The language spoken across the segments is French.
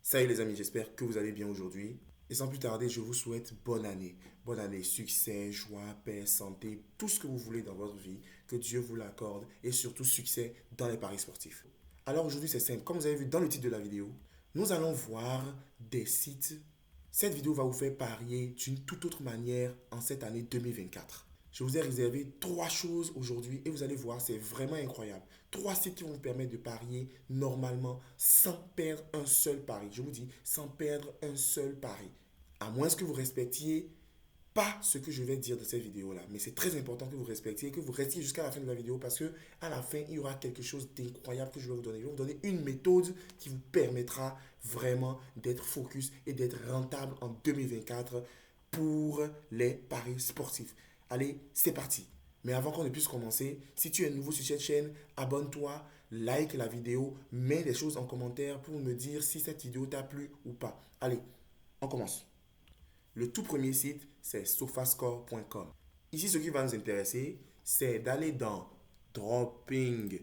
Salut les amis, j'espère que vous allez bien aujourd'hui. Et sans plus tarder, je vous souhaite bonne année. Bonne année, succès, joie, paix, santé, tout ce que vous voulez dans votre vie, que Dieu vous l'accorde et surtout succès dans les paris sportifs. Alors aujourd'hui c'est simple, comme vous avez vu dans le titre de la vidéo, nous allons voir des sites. Cette vidéo va vous faire parier d'une toute autre manière en cette année 2024. Je vous ai réservé trois choses aujourd'hui et vous allez voir, c'est vraiment incroyable. Trois sites qui vont vous permettre de parier normalement sans perdre un seul pari. Je vous dis, sans perdre un seul pari. À moins que vous respectiez pas ce que je vais dire dans cette vidéo-là. Mais c'est très important que vous respectiez et que vous restiez jusqu'à la fin de la vidéo parce que à la fin, il y aura quelque chose d'incroyable que je vais vous donner. Je vais vous donner une méthode qui vous permettra vraiment d'être focus et d'être rentable en 2024 pour les paris sportifs. Allez, c'est parti. Mais avant qu'on ne puisse commencer, si tu es nouveau sur cette chaîne, abonne-toi, like la vidéo, mets des choses en commentaire pour me dire si cette vidéo t'a plu ou pas. Allez, on commence. Le tout premier site, c'est sofascore.com. Ici, ce qui va nous intéresser, c'est d'aller dans Dropping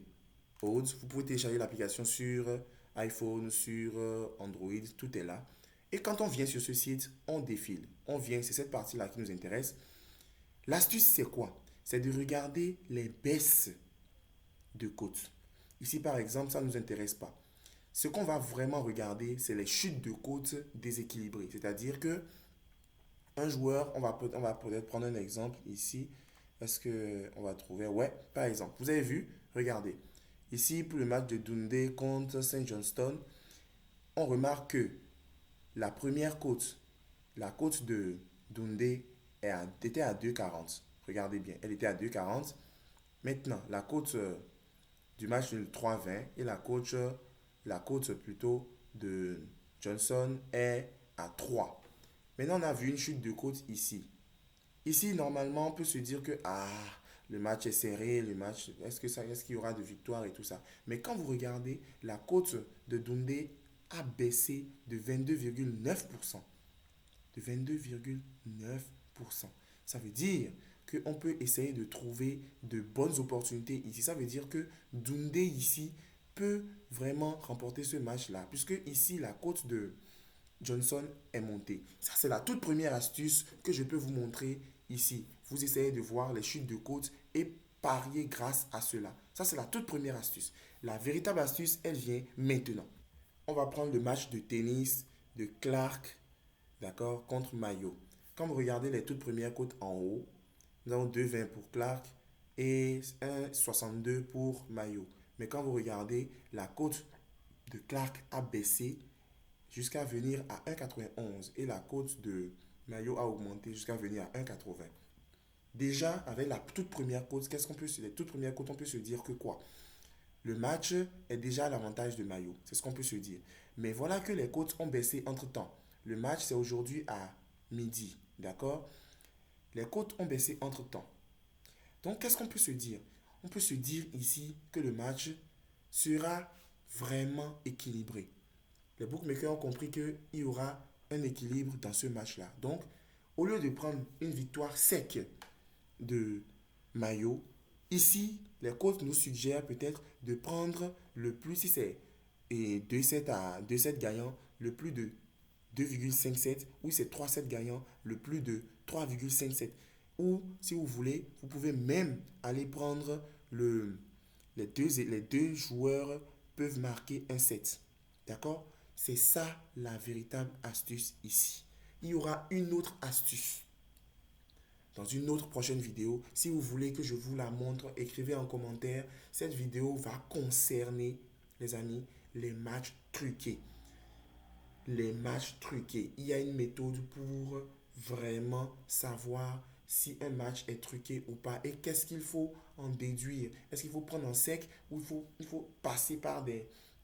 Odds. Vous pouvez télécharger l'application sur iPhone, sur Android, tout est là. Et quand on vient sur ce site, on défile. On vient, c'est cette partie-là qui nous intéresse. L'astuce, c'est quoi? C'est de regarder les baisses de cotes. Ici, par exemple, ça ne nous intéresse pas. Ce qu'on va vraiment regarder, c'est les chutes de cotes déséquilibrées. C'est-à-dire que un joueur, on va peut-être prendre un exemple ici. Est-ce qu'on va trouver? Ouais, par exemple, vous avez vu, regardez. Ici, pour le match de Dundee contre Saint Johnston, on remarque que la première cote, la cote de Dundee était à 2,40. Regardez bien, elle était à 2,40. Maintenant, la cote du match de 3,20 et la cote plutôt de Johnson est à 3. Maintenant, on a vu une chute de cote ici. Ici, normalement, on peut se dire que le match est serré, le match, est-ce qu'il y aura de victoire et tout ça. Mais quand vous regardez, la cote de Dundee a baissé de 22,9%. De 22,9%. Ça veut dire qu'on peut essayer de trouver de bonnes opportunités ici. Ça veut dire que Dundee ici peut vraiment remporter ce match-là. Puisque ici, la cote de Johnson est monté. Ça, c'est la toute première astuce que je peux vous montrer ici. Vous essayez de voir les chutes de côte et parier grâce à cela. Ça, c'est la toute première astuce. La véritable astuce, elle vient maintenant. On va prendre le match de tennis de Clark, d'accord, contre Mayo. Quand vous regardez les toutes premières côtes en haut, nous avons 2,20 pour Clark et 1,62 pour Mayo. Mais quand vous regardez, la côte de Clark a baissé jusqu'à venir à 1,91 et la cote de Mayo a augmenté jusqu'à venir à 1,80. Déjà, avec la toute première cote, qu'est-ce qu'on peut se, les toutes premières cotes, on peut se dire que quoi? Le match est déjà à l'avantage de Mayo. C'est ce qu'on peut se dire. Mais voilà que les cotes ont baissé entre-temps. Le match, c'est aujourd'hui à midi. D'accord? Les cotes ont baissé entre-temps. Donc, qu'est-ce qu'on peut se dire? On peut se dire ici que le match sera vraiment équilibré. Les bookmakers ont compris qu'il y aura un équilibre dans ce match-là. Donc, au lieu de prendre une victoire sec de Mayo, ici, les coachs nous suggèrent peut-être de prendre le plus, si c'est 2-7 à 2-7 gagnants, le plus de 2,57 ou c'est 3-7 gagnants, le plus de 3,57. Ou si vous voulez, vous pouvez même aller prendre les deux joueurs peuvent marquer un set. D'accord? C'est ça la véritable astuce ici. Il y aura une autre astuce dans une autre prochaine vidéo. Si vous voulez que je vous la montre, écrivez en commentaire. Cette vidéo va concerner, les amis, les matchs truqués. Les matchs truqués. Il y a une méthode pour vraiment savoir si un match est truqué ou pas et qu'est-ce qu'il faut en déduire. Est-ce qu'il faut prendre en sec ou il faut passer par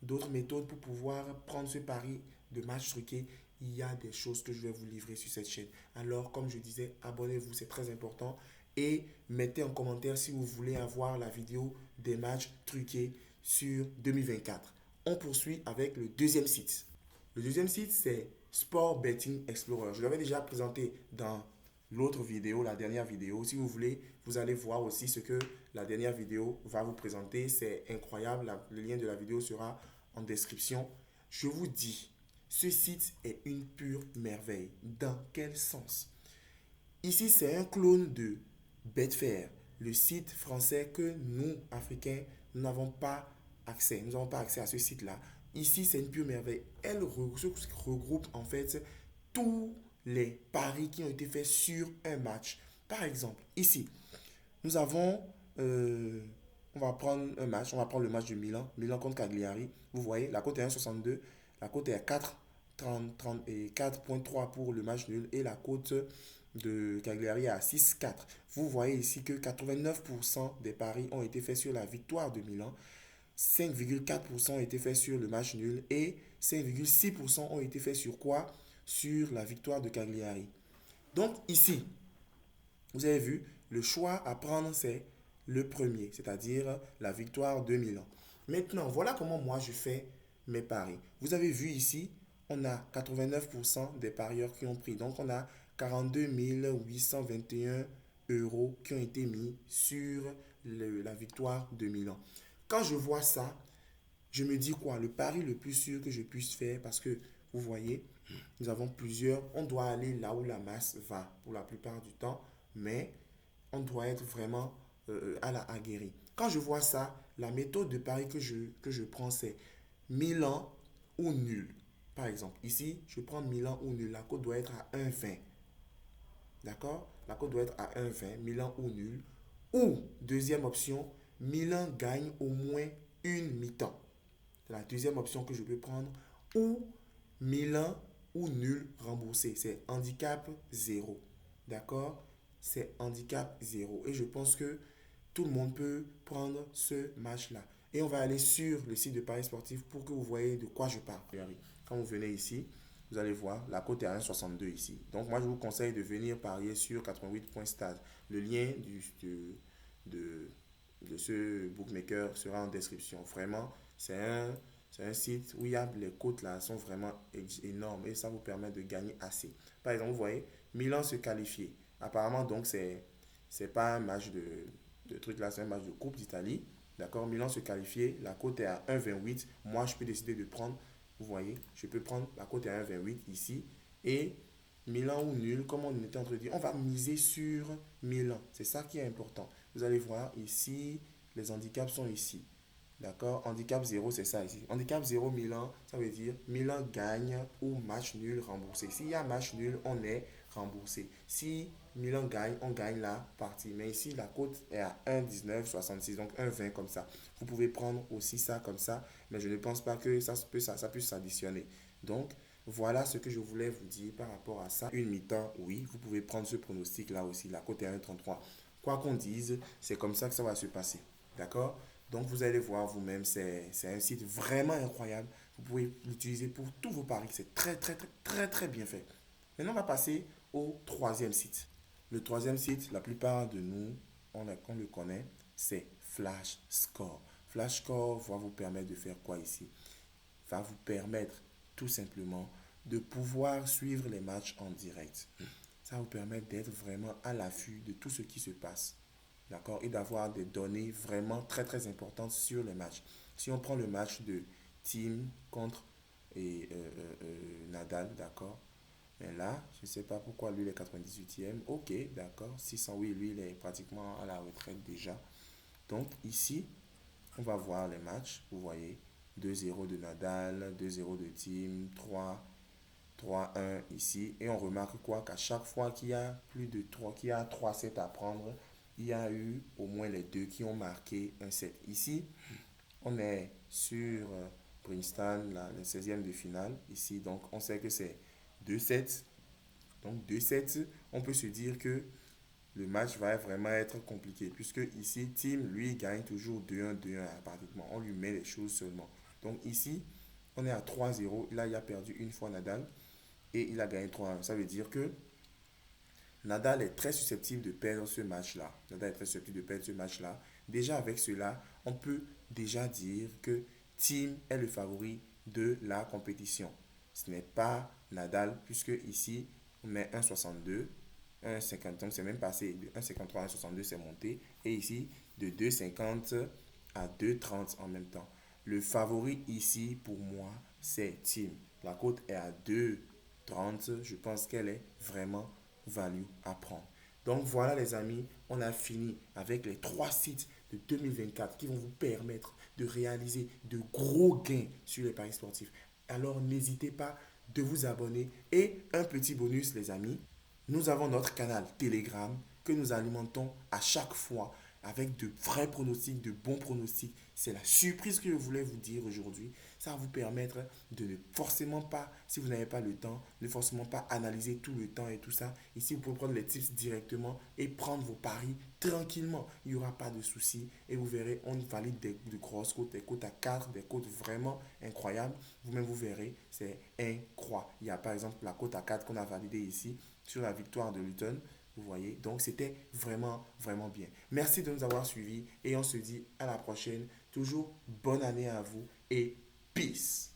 d'autres méthodes pour pouvoir prendre ce pari de match truqué. Il y a des choses que je vais vous livrer sur cette chaîne. Alors, comme je disais, abonnez-vous, c'est très important. Et mettez en commentaire si vous voulez avoir la vidéo des matchs truqués sur 2024. On poursuit avec le deuxième site. Le deuxième site, c'est Sport Betting Explorer. Je l'avais déjà présenté dans l'autre vidéo, la dernière vidéo. Si vous voulez, vous allez voir aussi ce que la dernière vidéo va vous présenter. C'est incroyable. Le lien de la vidéo sera en description. Je vous dis, ce site est une pure merveille. Dans quel sens? Ici, c'est un clone de Betfair, le site français que nous, Africains, nous n'avons pas accès. Nous n'avons pas accès à ce site-là. Ici, c'est une pure merveille. Elle regroupe en fait tous les paris qui ont été faits sur un match. Par exemple, ici, nous avons, euh, on va prendre un match, on va prendre le match de Milan, Milan contre Cagliari. Vous voyez, la cote est 1,62, la cote est à 4,30 et 4,3 pour le match nul et la cote de Cagliari est à 6,4. Vous voyez ici que 89% des paris ont été faits sur la victoire de Milan, 5,4% ont été faits sur le match nul et 5,6% ont été faits sur quoi? Sur la victoire de Cagliari. Donc ici, vous avez vu, le choix à prendre, c'est le premier, c'est-à-dire la victoire de Milan. Maintenant, voilà comment moi je fais mes paris. Vous avez vu ici, on a 89% des parieurs qui ont pris. Donc, on a 42 821 euros qui ont été mis sur la victoire de Milan. Quand je vois ça, je me dis quoi? Le pari le plus sûr que je puisse faire, parce que vous voyez, nous avons plusieurs, on doit aller là où la masse va pour la plupart du temps, mais on doit être vraiment à la aguerri. Quand je vois ça, la méthode de pari que je prends, c'est Milan ou nul. Par exemple, ici, je prends Milan ou nul. La cote doit être à 1,20. D'accord? La cote doit être à 1,20, Milan ou nul. Ou, deuxième option, Milan gagne au moins une mi-temps. C'est la deuxième option que je peux prendre. Ou Milan ou nul remboursé. C'est handicap zéro. D'accord? C'est handicap zéro. Et je pense que tout le monde peut prendre ce match-là. Et on va aller sur le site de Paris Sportif pour que vous voyez de quoi je parle. Quand vous venez ici, vous allez voir, la cote est à 1,62 ici. Donc moi, je vous conseille de venir parier sur 88.stade. Le lien de ce bookmaker sera en description. Vraiment, c'est un site où il y a les cotes là sont vraiment énormes et ça vous permet de gagner assez. Par exemple, vous voyez, Milan se qualifier. Apparemment, donc, c'est pas un match de truc là, c'est un match de Coupe d'Italie. D'accord, Milan se qualifier, la cote est à 1,28. Moi, je peux décider de prendre, vous voyez, je peux prendre la cote est à 1,28 ici. Et Milan ou nul, comme on était en train de dire, on va miser sur Milan. C'est ça qui est important. Vous allez voir ici, les handicaps sont ici. D'accord? Handicap zéro c'est ça ici. Handicap zéro Milan, ça veut dire Milan gagne ou match nul remboursé. S'il y a match nul, on est remboursé. Si Milan gagne, on gagne la partie. Mais ici, la cote est à 1,1966, donc 1,20 comme ça. Vous pouvez prendre aussi ça comme ça, mais je ne pense pas que ça puisse s'additionner. Donc, voilà ce que je voulais vous dire par rapport à ça. Une mi-temps, oui, vous pouvez prendre ce pronostic-là aussi. La cote est à 1,33. Quoi qu'on dise, c'est comme ça que ça va se passer. D'accord? Donc, vous allez voir vous-même, c'est un site vraiment incroyable. Vous pouvez l'utiliser pour tous vos paris. C'est très, très, très, très, très bien fait. Maintenant, on va passer au troisième site. Le troisième site, la plupart de nous, on le connaît, c'est Flash Score. Flash Score va vous permettre de faire quoi ici? Va vous permettre tout simplement de pouvoir suivre les matchs en direct. Ça va vous permettre d'être vraiment à l'affût de tout ce qui se passe. D'accord? Et d'avoir des données vraiment très très importantes sur les matchs. Si on prend le match de Team contre Nadal, d'accord? Mais là, je ne sais pas pourquoi lui il est 98e. Ok, d'accord. 600, oui, lui il est pratiquement à la retraite déjà. Donc ici, on va voir les matchs. Vous voyez, 2-0 de Nadal, 2-0 de Team, 3-1 ici. Et on remarque quoi? Qu'à chaque fois qu'il y a plus de 3, qu'il y a 3 sets à prendre, il y a eu au moins les deux qui ont marqué un set. Ici, on est sur Princeton, le 16e de finale. Ici, donc, on sait que c'est 2 sets. Donc, 2 sets, on peut se dire que le match va vraiment être compliqué. Puisque ici, Team, lui, gagne toujours 2-1, 2-1 pratiquement. On lui met les choses seulement. Donc, ici, on est à 3-0. Là, il a perdu une fois Nadal et il a gagné 3-1. Ça veut dire que Nadal est très susceptible de perdre ce match-là. Nadal est très susceptible de perdre ce match-là. Déjà avec cela, on peut déjà dire que Team est le favori de la compétition. Ce n'est pas Nadal, puisque ici, on met 1,62, 1,50, donc c'est même passé de 1,53 à 1,62, c'est monté. Et ici, de 2,50 à 2,30 en même temps. Le favori ici, pour moi, c'est Team. La côte est à 2,30. Je pense qu'elle est vraiment value à prendre. Donc voilà les amis, on a fini avec les 3 sites de 2024 qui vont vous permettre de réaliser de gros gains sur les paris sportifs. Alors n'hésitez pas de vous abonner. Et un petit bonus les amis, nous avons notre canal Telegram que nous alimentons à chaque fois avec de vrais pronostics, de bons pronostics. C'est la surprise que je voulais vous dire aujourd'hui. Ça va vous permettre de ne forcément pas, si vous n'avez pas le temps, ne forcément pas analyser tout le temps et tout ça. Ici, vous pouvez prendre les tips directement et prendre vos paris tranquillement. Il n'y aura pas de souci et vous verrez, on valide de grosses cotes, des cotes à 4, des cotes vraiment incroyables. Vous-même, vous verrez, c'est incroyable. Il y a par exemple la cote à 4 qu'on a validée ici sur la victoire de Luton. Vous voyez, donc c'était vraiment, vraiment bien. Merci de nous avoir suivis et on se dit à la prochaine. Toujours bonne année à vous et peace.